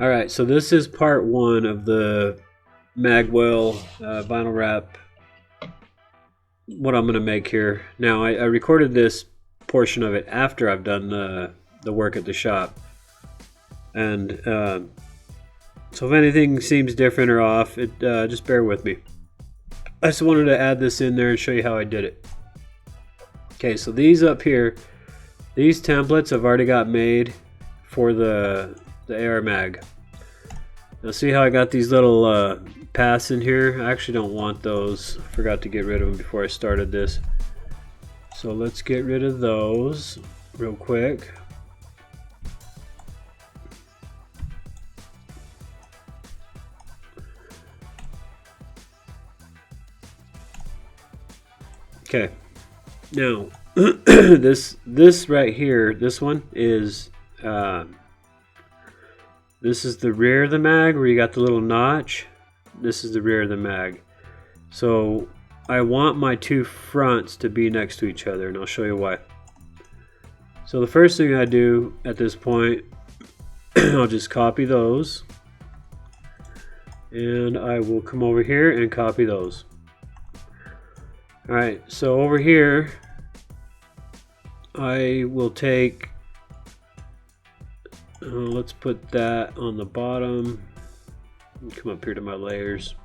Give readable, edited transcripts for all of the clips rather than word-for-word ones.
Alright, so this is part one of the magwell vinyl wrap, what I'm going to make here. Now, I recorded this portion of it after I've done the work at the shop. And so if anything seems different or off, just bear with me. I just wanted to add this in there and show you how I did it. Okay, so these up here, these templates I've already got made for the AR mag. Now see how I got these little paths in here? I actually don't want those. Forgot to get rid of them before I started this. So let's get rid of those real quick. Okay, now this right here, this one is this is the rear of the mag where you got the little notch. This is the rear of the mag. So I want my two fronts to be next to each other, and I'll show you why. So the first thing I do at this point, I'll just copy those, and I will come over here and copy those. Alright, so over here I will take, let's put that on the bottom. Come up here to my layers.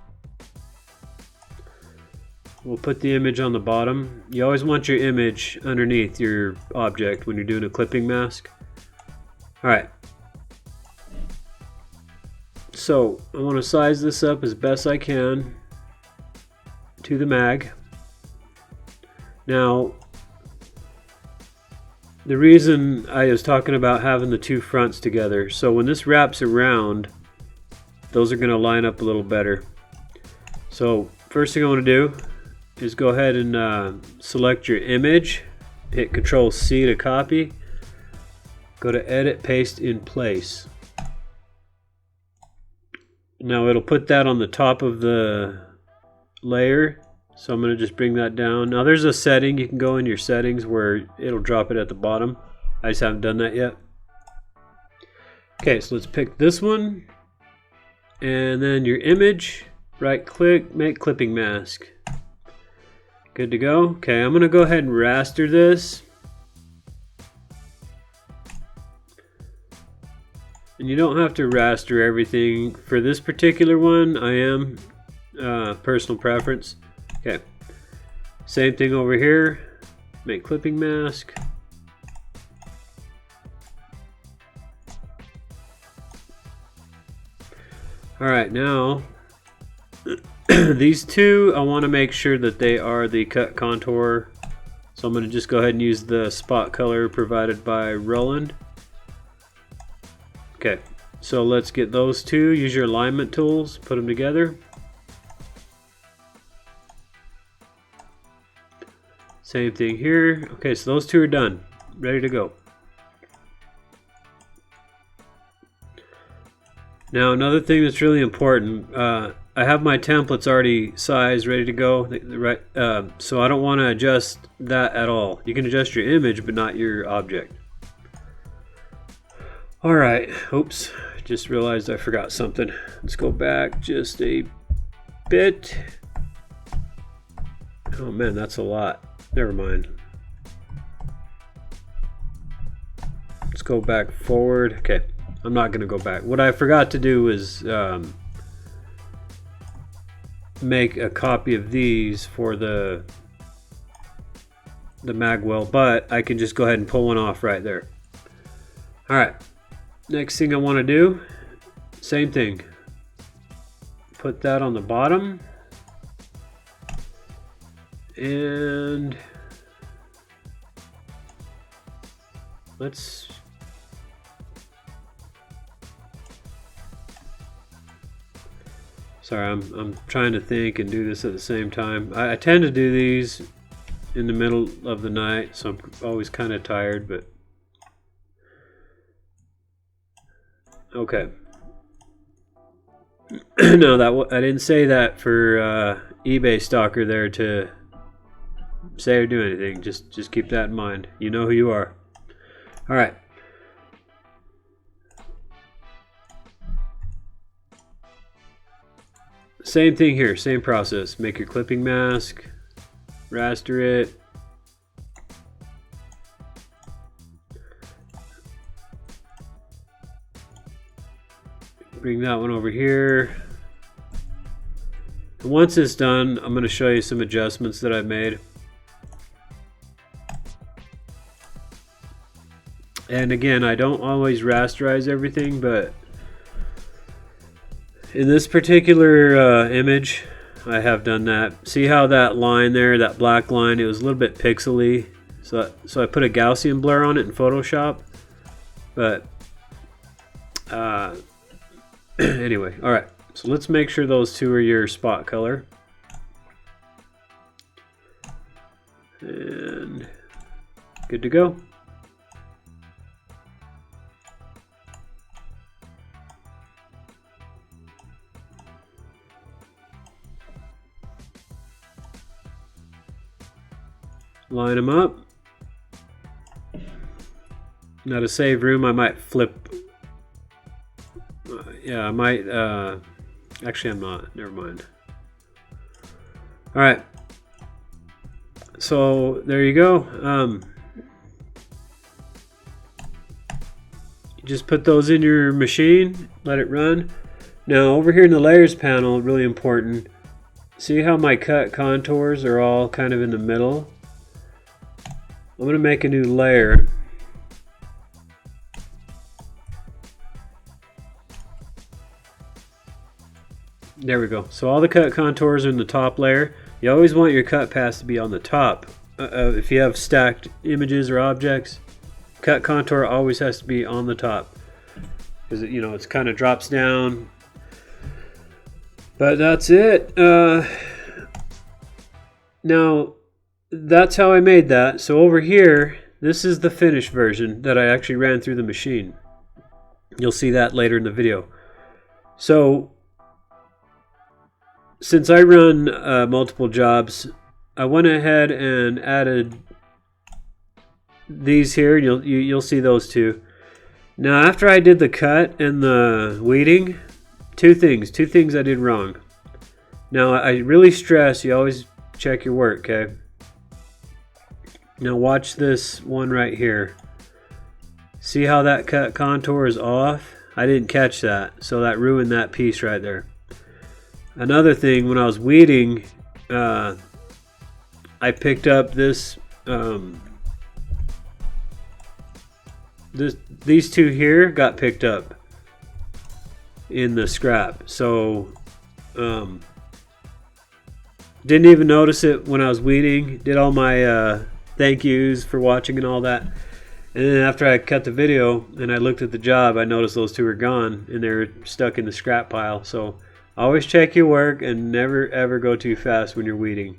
We'll put the image on the bottom. You always want your image underneath your object when you're doing a clipping mask. Alright, so I want to size this up as best I can to the mag. Now, the reason I was talking about having the two fronts together, so when this wraps around, those are going to line up a little better. So first thing I want to do is go ahead and select your image, hit Control C to copy, go to Edit, Paste in Place. Now it'll put that on the top of the layer. So I'm going to just bring that down. Now there's a setting, you can go in your settings where it'll drop it at the bottom. I just haven't done that yet. Okay, so let's pick this one. And then your image, right click, make clipping mask. Good to go. Okay, I'm going to go ahead and raster this. And you don't have to raster everything. For this particular one, I am personal preference. Okay, same thing over here, make clipping mask. Alright, now these two, I want to make sure that they are the cut contour. So I'm going to just go ahead and use the spot color provided by Roland. Okay, so let's get those two, use your alignment tools, put them together. Same thing here. Okay, so those two are done. Ready to go. Now another thing that's really important, I have my templates already sized, ready to go. So I don't want to adjust that at all. You can adjust your image, but not your object. Alright, oops, just realized I forgot something. Let's go back just a bit. Oh man, that's a lot. Never mind. Let's go back forward. Okay, I'm not going to go back. What I forgot to do is make a copy of these for the magwell, but I can just go ahead and pull one off right there. Alright, next thing I want to do, same thing. Put that on the bottom. And let's sorry, I'm trying to think and do this at the same time. I tend to do these in the middle of the night, so I'm always kind of tired, but okay. No, I didn't say that for eBay stalker there to say or do anything. Just keep that in mind. You know who you are. All right. same thing here, same process. Make your clipping mask, raster it. Bring that one over here. And once it's done, I'm going to show you some adjustments that I've made. And again, I don't always rasterize everything, but in this particular image, I have done that. See how that line there, that black line, it was a little bit pixely. So I put a Gaussian blur on it in Photoshop. But anyway, all right. So let's make sure those two are your spot color. And good to go. Line them up. Now to save room, I might flip. Yeah, I might. Actually, I'm not. Never mind. All right. So there you go. You just put those in your machine. Let it run. Now over here in the layers panel, really important. See how my cut contours are all kind of in the middle? I'm going to make a new layer. There we go. So all the cut contours are in the top layer. You always want your cut paths to be on the top. If you have stacked images or objects, cut contour always has to be on the top, because it's kind of drops down. But that's it. Now that's how I made that. So over here, this is the finished version that I actually ran through the machine. You'll see that later in the video. So since I run multiple jobs, I went ahead and added these here. You'll see those two. Now after I did the cut and the weeding, two things I did wrong. Now I really stress you always check your work, okay? Now watch this one right here. See how that cut contour is off? I didn't catch that, so that ruined that piece right there. Another thing, when I was weeding, I picked up this, these two here got picked up in the scrap. So didn't even notice it when I was weeding. Did all my thank yous for watching and all that. And then after I cut the video and I looked at the job, I noticed those two were gone and they were stuck in the scrap pile. So always check your work and never ever go too fast when you're weeding.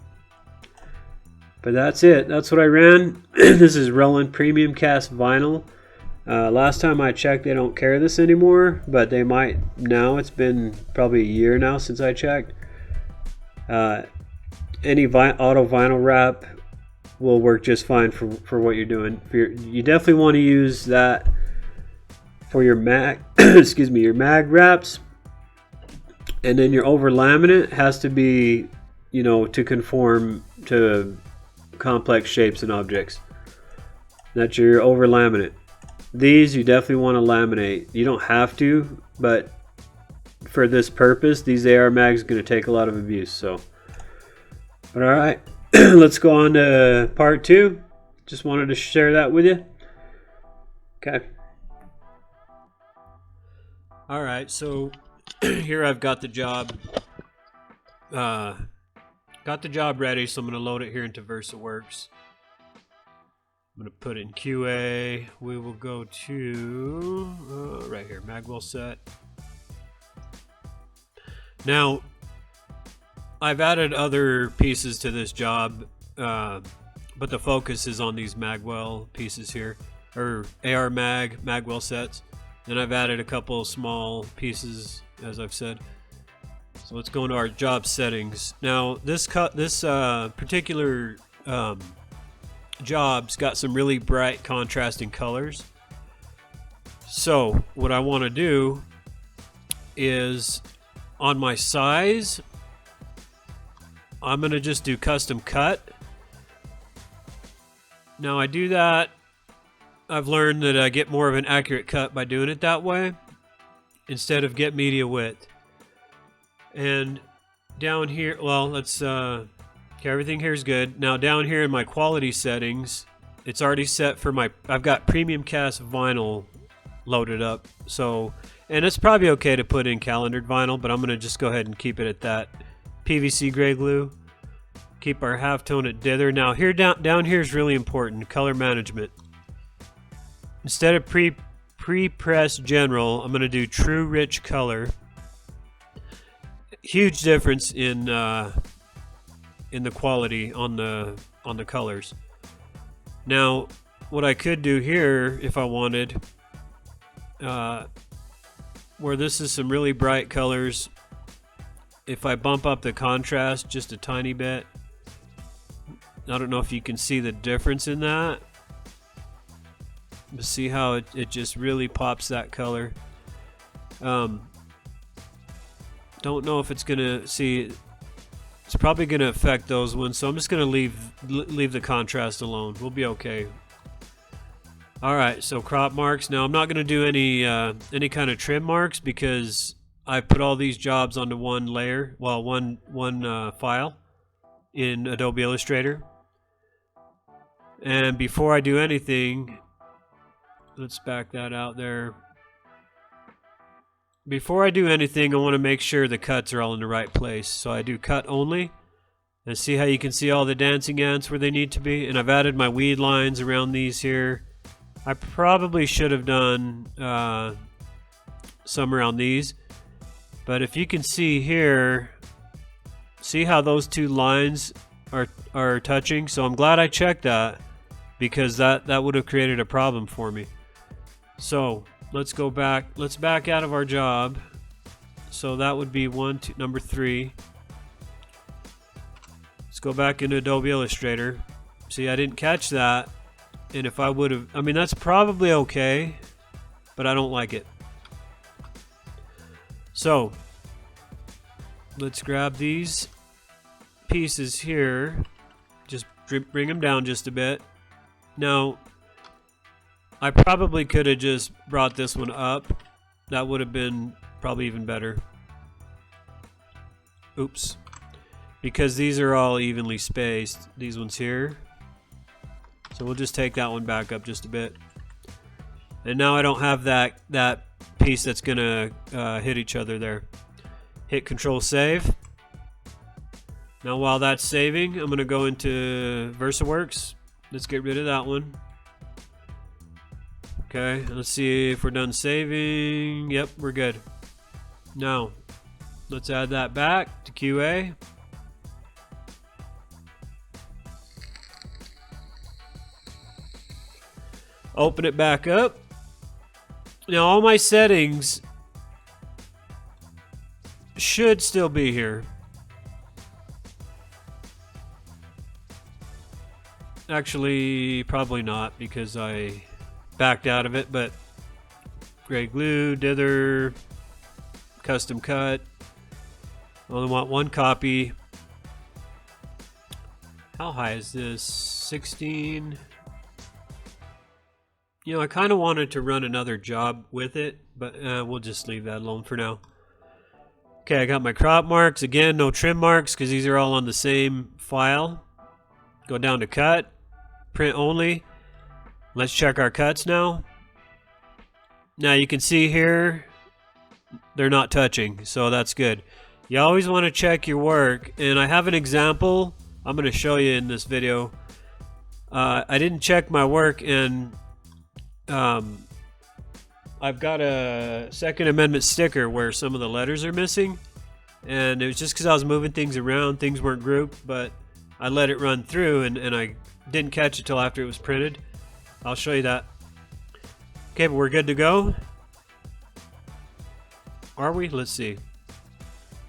But that's it. That's what I ran. This is Roland Premium Cast Vinyl. Last time I checked, they don't carry this anymore, but they might now. It's been probably a year now since I checked. Any auto vinyl wrap will work just fine for what you're doing. You definitely want to use that for your mag excuse me, your mag wraps. And then your over laminate has to be, to conform to complex shapes and objects. That's your over laminate. These you definitely want to laminate. You don't have to, but for this purpose, these AR mags are going to take a lot of abuse. So, but all right, let's go on to part 2. Just wanted to share that with you. Okay. All right, so here I've got the job. Got the job ready, so I'm going to load it here into VersaWorks. I'm going to put in QA. We will go to right here, magwell set. Now, I've added other pieces to this job, but the focus is on these magwell pieces here, or AR magwell sets. Then I've added a couple small pieces, as I've said. So let's go into our job settings. Now, this particular job's got some really bright contrasting colors. So what I want to do is on my size, I'm gonna just do custom cut. Now I do that, I've learned that I get more of an accurate cut by doing it that way instead of get media width. And down here, well, let's okay, everything here is good. Now down here in my quality settings, it's already set for my, I've got premium cast vinyl loaded up. So, and it's probably okay to put in calendared vinyl, but I'm gonna just go ahead and keep it at that. PVC gray glue. Keep our halftone at dither. Now here down here is really important, color management. Instead of pre-press general, I'm gonna do true rich color. Huge difference in the quality on the colors. Now, what I could do here, if I wanted, where this is some really bright colors, if I bump up the contrast just a tiny bit, I don't know if you can see the difference in that. But see how it just really pops that color. Don't know if it's gonna see. It's probably gonna affect those ones, so I'm just gonna leave the contrast alone. We'll be okay. All right, so crop marks. Now I'm not gonna do any kind of trim marks because I put all these jobs onto one layer, well, one file in Adobe Illustrator. And before I do anything, let's back that out there. Before I do anything, I want to make sure the cuts are all in the right place. So I do cut only. And see how you can see all the dancing ants where they need to be? And I've added my weed lines around these here. I probably should have done some around these. But if you can see here, see how those two lines are touching? So I'm glad I checked that, because that would have created a problem for me. So let's go back. Let's back out of our job. So that would be number 3. Let's go back into Adobe Illustrator. See, I didn't catch that. And if I would have, I mean, that's probably okay, but I don't like it. So let's grab these pieces here. Just bring them down just a bit. Now, I probably could have just brought this one up. That would have been probably even better. Oops. Because these are all evenly spaced, these ones here. So we'll just take that one back up just a bit. And now I don't have that piece that's gonna hit each other there. Hit Control Save. Now while that's saving, I'm gonna go into VersaWorks. Let's get rid of that one. Okay, let's see if we're done saving. Yep, we're good. Now, let's add that back to QA. Open it back up. Now all my settings should still be here. Actually, probably not, because I backed out of it, but gray glue, dither, custom cut. I only want one copy. How high is this? 16. You know, I kind of wanted to run another job with it, but we'll just leave that alone for now. Okay, I got my crop marks. Again, no trim marks because these are all on the same file. Go down to cut, print only. Let's check our cuts now. Now you can see here, they're not touching, so that's good. You always want to check your work, and I have an example I'm going to show you in this video. I didn't check my work, and I've got a Second Amendment sticker where some of the letters are missing, and it was just because I was moving things around, things weren't grouped, but I let it run through, and I didn't catch it till after it was printed. I'll show you that. Okay, but we're good to go. Are we? Let's see.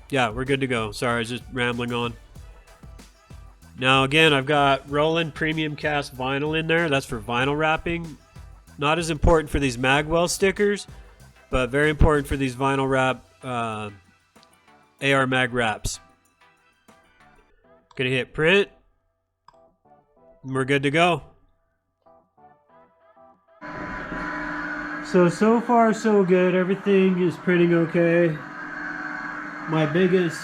Yeah, we're good to go. Sorry, I was just rambling on. Now again, I've got Roland premium cast vinyl in there. That's for vinyl wrapping. Not as important for these magwell stickers, but very important for these vinyl wrap AR mag wraps. Gonna hit print. We're good to go. So far so good. Everything is printing okay. My biggest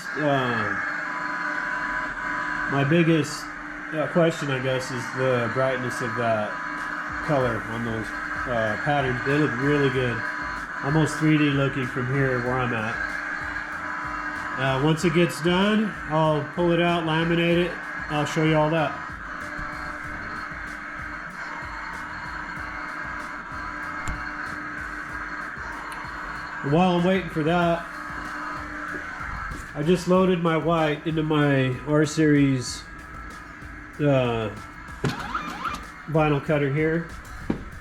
question, I guess, is the brightness of that color on those patterns. They look really good. Almost 3D looking from here where I'm at. Once it gets done, I'll pull it out, laminate it. I'll show you all that. While I'm waiting for that, I just loaded my white into my R series vinyl cutter here.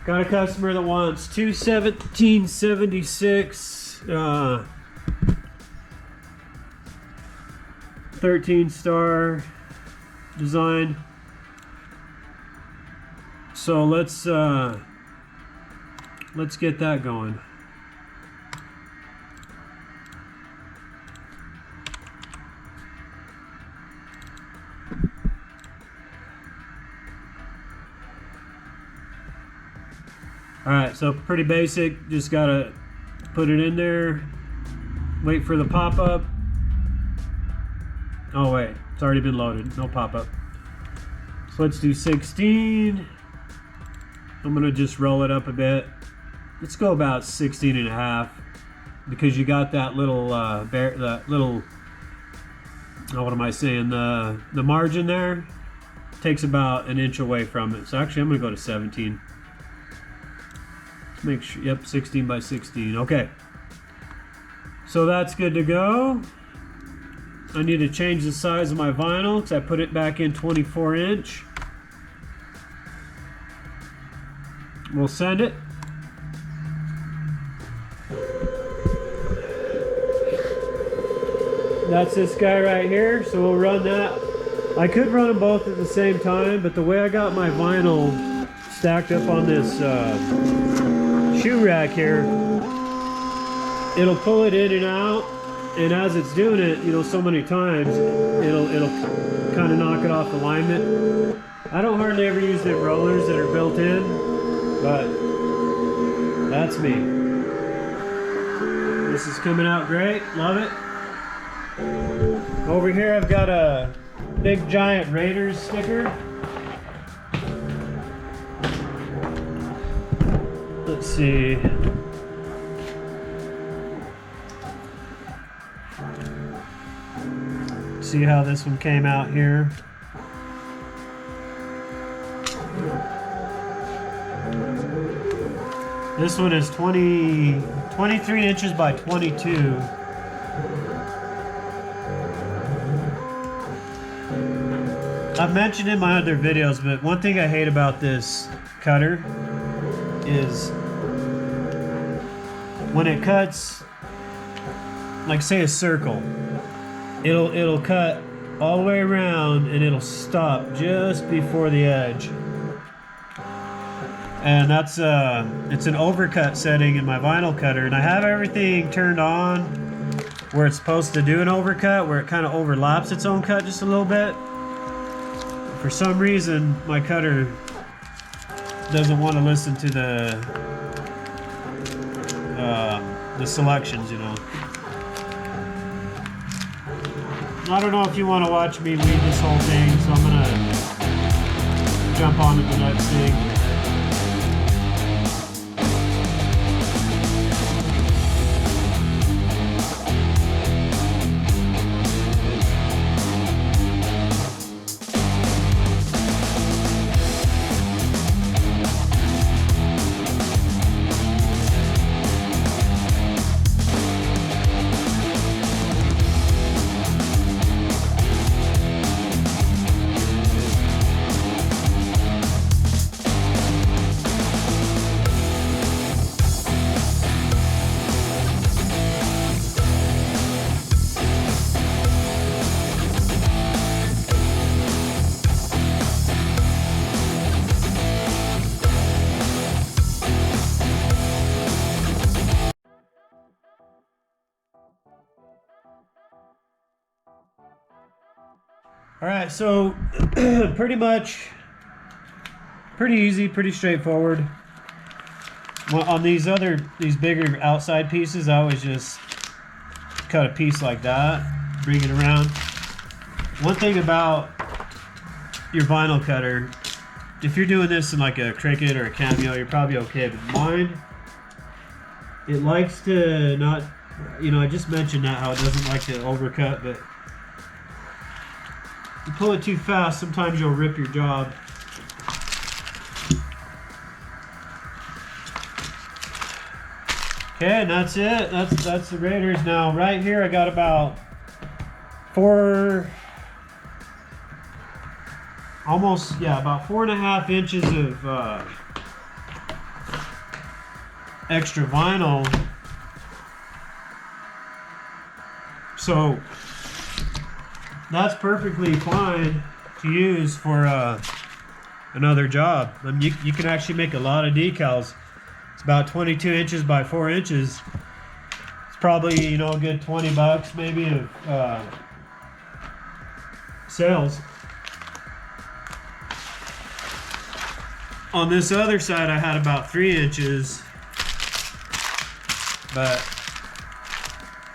Got a customer that wants 21776 13 star design. So let's get that going. Alright, so pretty basic, just gotta put it in there, wait for the pop-up. Oh wait, it's already been loaded, no pop-up. So let's do 16. I'm gonna just roll it up a bit. Let's go about 16 and a half, because you got that little, what am I saying, the margin there takes about an inch away from it. So actually I'm gonna go to 17. Make sure, yep, 16 by 16. Okay, so that's good to go. I need to change the size of my vinyl because I put it back in 24 inch. We'll send it. That's this guy right here, so we'll run that. I could run them both at the same time, but the way I got my vinyl stacked up on this shoe rack here, it'll pull it in and out, and as it's doing it, you know, so many times, it'll kind of knock it off alignment. I don't hardly ever use the rollers that are built in, but that's me. This is coming out great, love it. Over here I've got a big giant Raiders sticker. Let's see. See how this one came out here. This one is 23 inches by 22. I've mentioned in my other videos, but one thing I hate about this cutter is when it cuts, like say a circle, it'll cut all the way around and it'll stop just before the edge. And that's it's an overcut setting in my vinyl cutter, and I have everything turned on where it's supposed to do an overcut, where it kind of overlaps its own cut just a little bit. For some reason, my cutter doesn't want to listen to the selections, you know. I don't know if you want to watch me read this whole thing, so I'm gonna jump on to the next thing. All right, so pretty easy, pretty straightforward. Well, on these bigger outside pieces, I always just cut a piece like that, bring it around. One thing about your vinyl cutter, if you're doing this in like a Cricut or a Cameo, you're probably okay, but mine, it likes to not, you know, I just mentioned that, how it doesn't like to overcut, but you pull it too fast, sometimes you'll rip your job. Okay, and that's it. That's the graders. Now, right here, I got about about 4.5 inches of extra vinyl. So that's perfectly fine to use for another job. I mean, you can actually make a lot of decals. It's about 22 inches by 4 inches. It's probably, you know, a good 20 bucks maybe of sales. On this other side, I had about 3 inches, but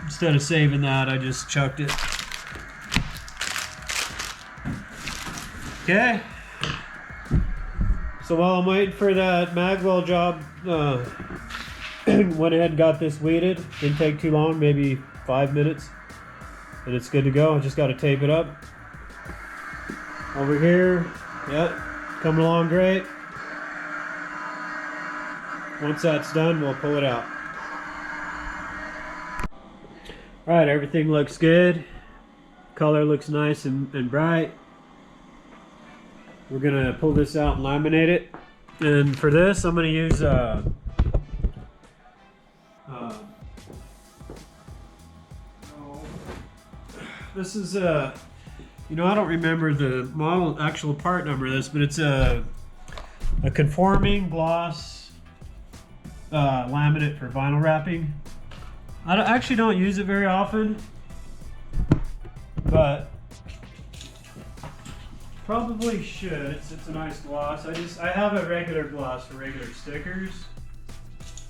instead of saving that, I just chucked it. Okay. So while I'm waiting for that magwell job, went ahead and got this weeded. Didn't take too long, maybe 5 minutes, and it's good to go. I just got to tape it up. Over here, yep, coming along great. Once that's done, we'll pull it out. All right, everything looks good. Color looks nice and bright. We're gonna pull this out and laminate it. And for this, I'm gonna use this is you know, I don't remember the model actual part number of this, but it's a conforming gloss laminate for vinyl wrapping. I actually don't use it very often, but probably should. It's a nice gloss. I have a regular gloss for regular stickers.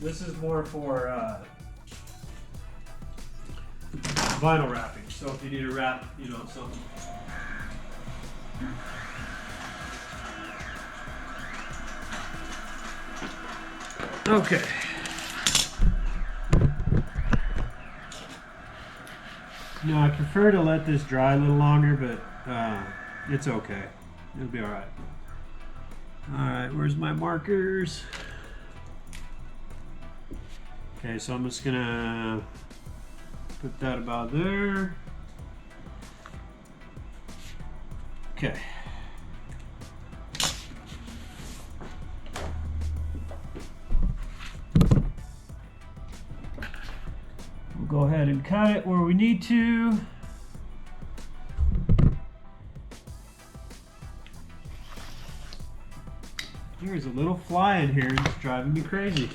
This is more for vinyl wrapping. So if you need to wrap, you know, something. Okay. Now I prefer to let this dry a little longer, but it's okay. It'll be alright. Alright, where's my markers? Okay, so I'm just gonna put that about there. Okay. We'll go ahead and cut it where we need to. There's a little fly in here, it's driving me crazy.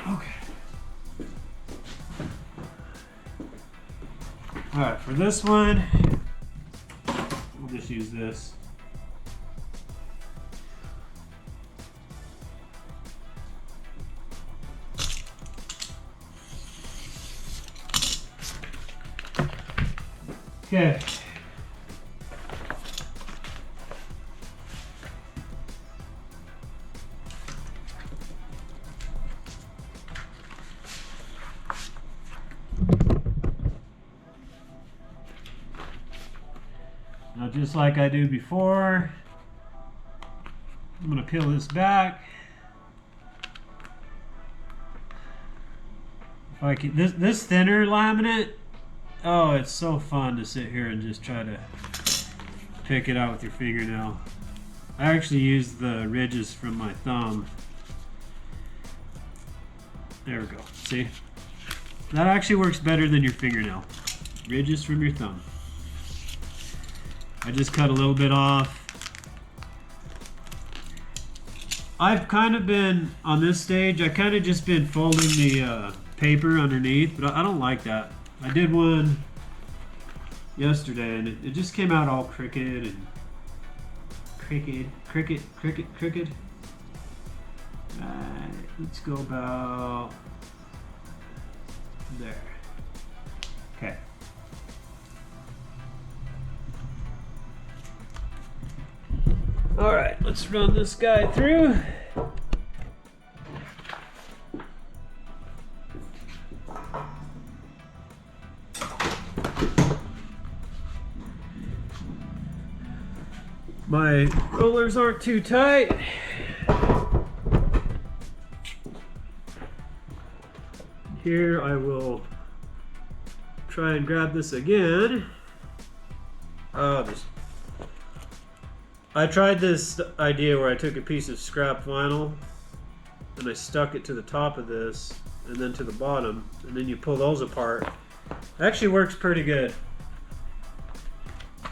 Okay. Alright, for this one, we'll just use this. Okay. Now, just like I do before, I'm going to peel this back. If I can, this thinner laminate, oh, it's so fun to sit here and just try to pick it out with your fingernail. I actually use the ridges from my thumb. There we go. See? That actually works better than your fingernail. Ridges from your thumb. I just cut a little bit off. I've kind of been, on this stage, I kind of just been folding the paper underneath, but I don't like that. I did one yesterday, and it just came out all crooked and crooked. Let's go about there. Okay. All right, let's run this guy through. My rollers aren't too tight. Here I will try and grab this again. I tried this idea where I took a piece of scrap vinyl and I stuck it to the top of this and then to the bottom, and then you pull those apart. It actually works pretty good. I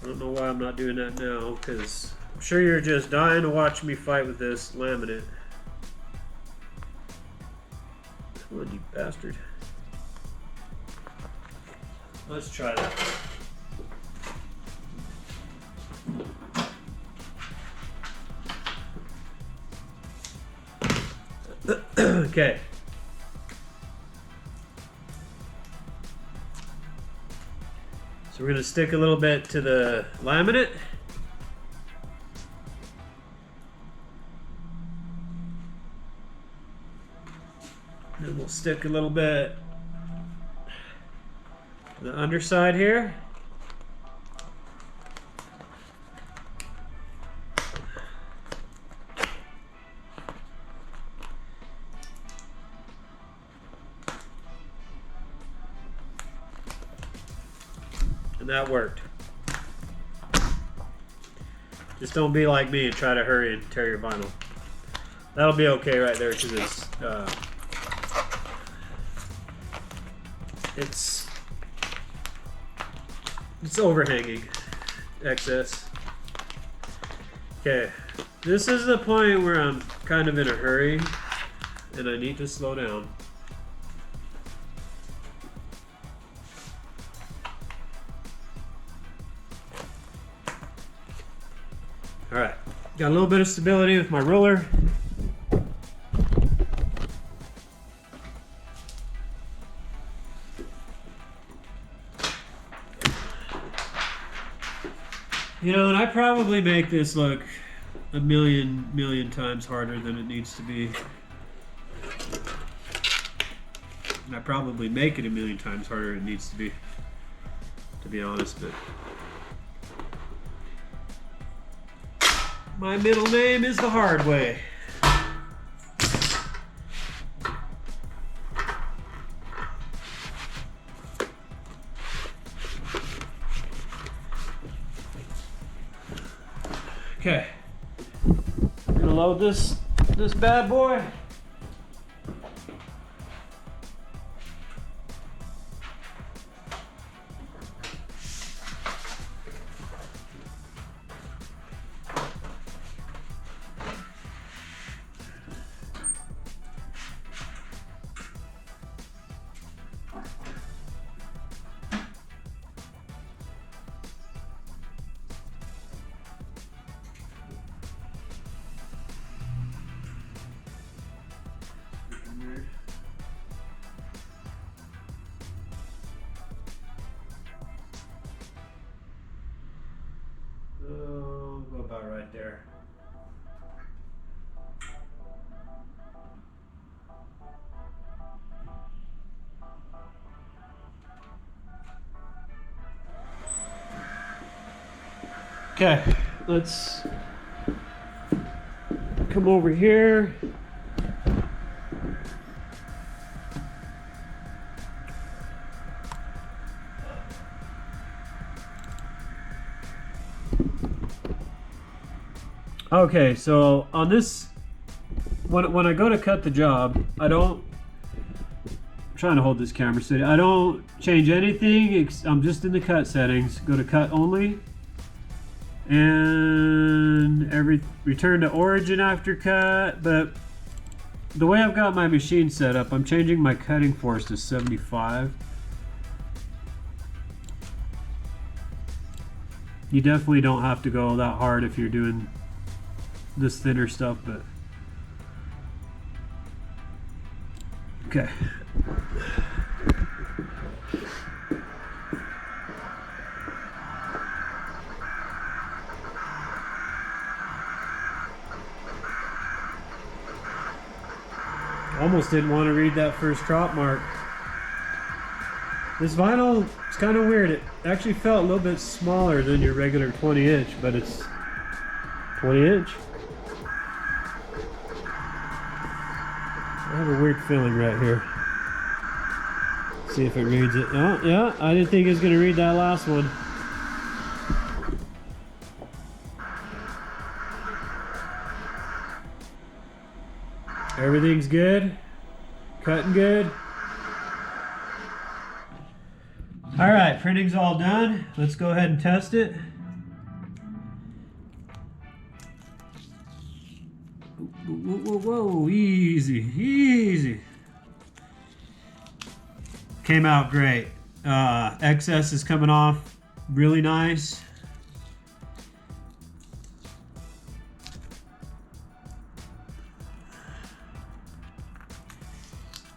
don't know why I'm not doing that now, because I'm sure you're just dying to watch me fight with this laminate. Come on, you bastard. Let's try that. Okay. So we're going to stick a little bit to the laminate. Then we'll stick a little bit to the underside here. And that worked. Just don't be like me and try to hurry and tear your vinyl. That'll be okay right there, because it's overhanging excess. Okay, this is the point where I'm kind of in a hurry and I need to slow down. All right, got a little bit of stability with my roller. You know, and I probably make this look a million times harder than it needs to be. And I probably make it a million times harder than it needs to be honest, but my middle name is the hard way. Okay, I'm gonna load this bad boy. Go about right there. Okay, let's come over here. Okay, so on this, when I go to cut the job, I'm trying to hold this camera steady. I don't change anything. I'm just in the cut settings. Go to cut only, and return to origin after cut. But the way I've got my machine set up, I'm changing my cutting force to 75. You definitely don't have to go that hard if you're doing this thinner stuff, but okay. Almost didn't want to read that first drop mark. This vinyl is kind of weird. It actually felt a little bit smaller than your regular 20-inch, but it's 20-inch. I have a weird feeling right here. See if it reads it. Oh, yeah, I didn't think it was going to read that last one. Everything's good. Cutting good. All right, printing's all done. Let's go ahead and test it. Whoa, whoa, whoa, easy, easy. Came out great. Excess is coming off really nice.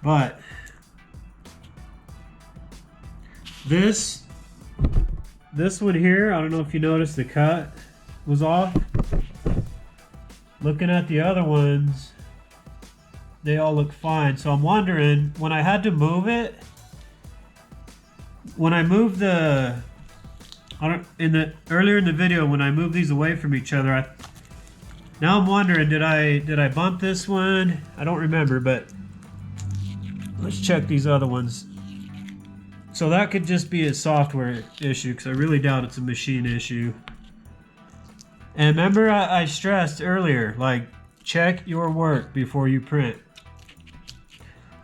But this one here, I don't know if you noticed the cut was off. Looking at the other ones, they all look fine. So I'm wondering, when I had to move it, when I moved the, earlier in the video when I moved these away from each other, now I'm wondering, did I bump this one? I don't remember, but let's check these other ones. So that could just be a software issue, because I really doubt it's a machine issue. And remember, I stressed earlier, like, check your work before you print.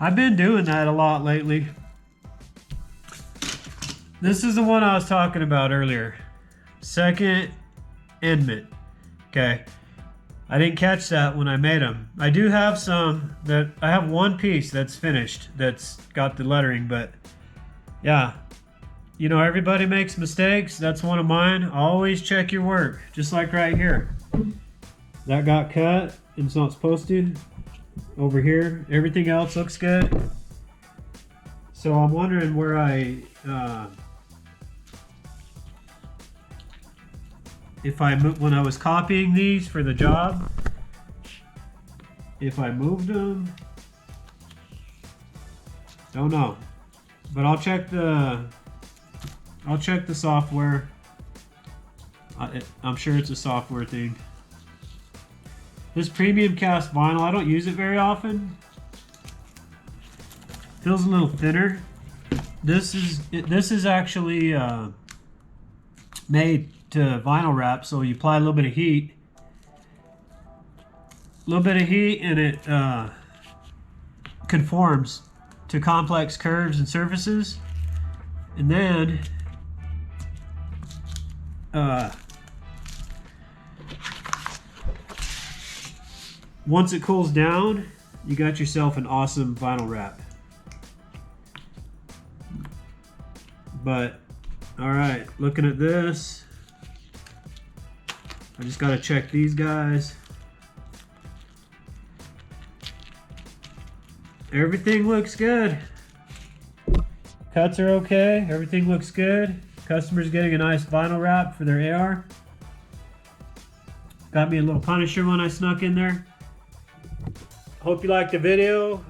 I've been doing that a lot lately. This is the one I was talking about earlier. Second endment. Okay. I didn't catch that when I made them. I do have some that, I have one piece that's finished, that's got the lettering, but yeah. You know, everybody makes mistakes. That's one of mine. Always check your work, just like right here. That got cut, and it's not supposed to. Over here, everything else looks good. So I'm wondering where when I was copying these for the job, if I moved them, don't know. But I'll check the software. I'm sure it's a software thing. This premium cast vinyl, I don't use it very often. Feels a little thinner. This is actually made to vinyl wrap, so you apply a little bit of heat. And it conforms to complex curves and surfaces. And then once it cools down, you got yourself an awesome vinyl wrap. But all right, looking at this, I just got to check these guys. Everything looks good. Cuts are okay. Everything looks good. Customer's getting a nice vinyl wrap for their AR. Got me a little Punisher one I snuck in there. Hope you liked the video.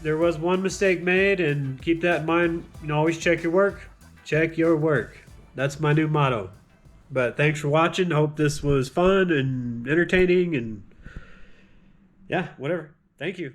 There was one mistake made, and keep that in mind. You know, always check your work. Check your work. That's my new motto. But thanks for watching. Hope this was fun and entertaining, and yeah, whatever. Thank you.